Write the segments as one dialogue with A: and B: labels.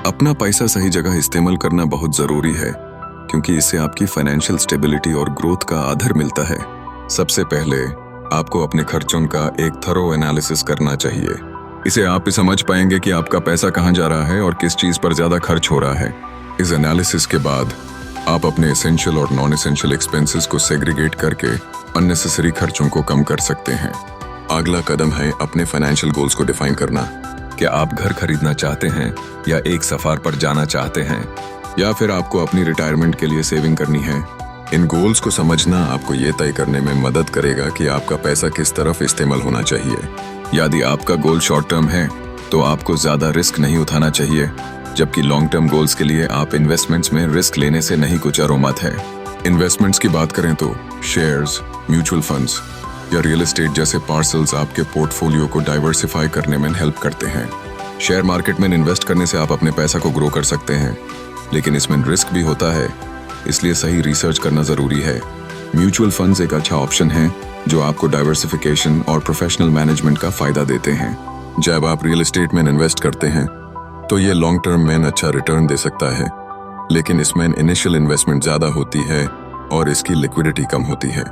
A: अपना पैसा सही जगह इस्तेमाल करना बहुत जरूरी है, क्योंकि इससे आपकी फाइनेंशियल स्टेबिलिटी और ग्रोथ का आधार मिलता है। सबसे पहले आपको अपने खर्चों का एक थरो एनालिसिस करना चाहिए। इसे आप समझ पाएंगे कि आपका पैसा कहाँ जा रहा है और किस चीज पर ज्यादा खर्च हो रहा है। इस एनालिसिस के बाद आप अपने एसेंशियल और नॉन एसेंशियल एक्सपेंसेस को सेग्रीगेट करके अननेसेसरी खर्चों को कम कर सकते हैं। अगला कदम है अपने फाइनेंशियल गोल्स को डिफाइन करना। क्या आप घर खरीदना चाहते हैं, या एक सफर पर जाना चाहते हैं, या फिर आपको अपनी रिटायरमेंट के लिए सेविंग करनी है? इन गोल्स को समझना आपको ये तय करने में मदद करेगा कि आपका पैसा किस तरफ इस्तेमाल होना चाहिए। यदि आपका गोल शॉर्ट टर्म है तो आपको ज्यादा रिस्क नहीं उठाना चाहिए, जबकि लॉन्ग टर्म गोल्स के लिए आप इन्वेस्टमेंट्स में रिस्क लेने से नहीं कुछ मत है। इन्वेस्टमेंट्स की बात करें तो शेयर्स, म्यूचुअल फंड्स या रियल एस्टेट जैसे पार्सल्स आपके पोर्टफोलियो को डाइवर्सिफाई करने में हेल्प करते हैं। शेयर मार्केट में इन्वेस्ट करने से आप अपने पैसा को ग्रो कर सकते हैं, लेकिन इसमें रिस्क भी होता है, इसलिए सही रिसर्च करना जरूरी है। म्यूचुअल फंड्स एक अच्छा ऑप्शन है जो आपको डाइवर्सिफिकेशन और प्रोफेशनल मैनेजमेंट का फायदा देते हैं। जब आप रियल एस्टेट में इन्वेस्ट करते हैं तो ये लॉन्ग टर्म में अच्छा रिटर्न दे सकता है, लेकिन इसमें इनिशियल इन्वेस्टमेंट ज्यादा होती है और इसकी लिक्विडिटी कम होती है।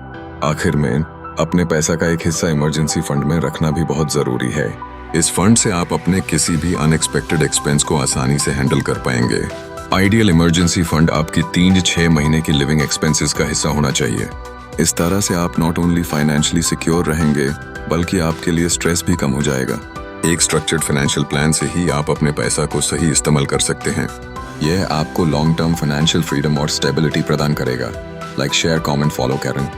A: आखिर में अपने पैसा का एक हिस्सा इमरजेंसी फंड में रखना भी बहुत जरूरी है। इस फंड से आप अपने किसी भी अनएक्सपेक्टेड एक्सपेंस को आसानी से हैंडल कर पाएंगे। आइडियल इमरजेंसी फंड आपकी 3-6 महीने की लिविंग एक्सपेंसेस का हिस्सा होना चाहिए। इस तरह से आप नॉट ओनली फाइनेंशियली सिक्योर रहेंगे, बल्कि आपके लिए स्ट्रेस भी कम हो जाएगा। एक स्ट्रक्चर्ड फाइनेंशियल प्लान से ही आप अपने पैसा को सही इस्तेमाल कर सकते हैं। यह आपको लॉन्ग टर्म फाइनेंशियल फ्रीडम और स्टेबिलिटी प्रदान करेगा। लाइक, शेयर, कमेंट, फॉलो करें।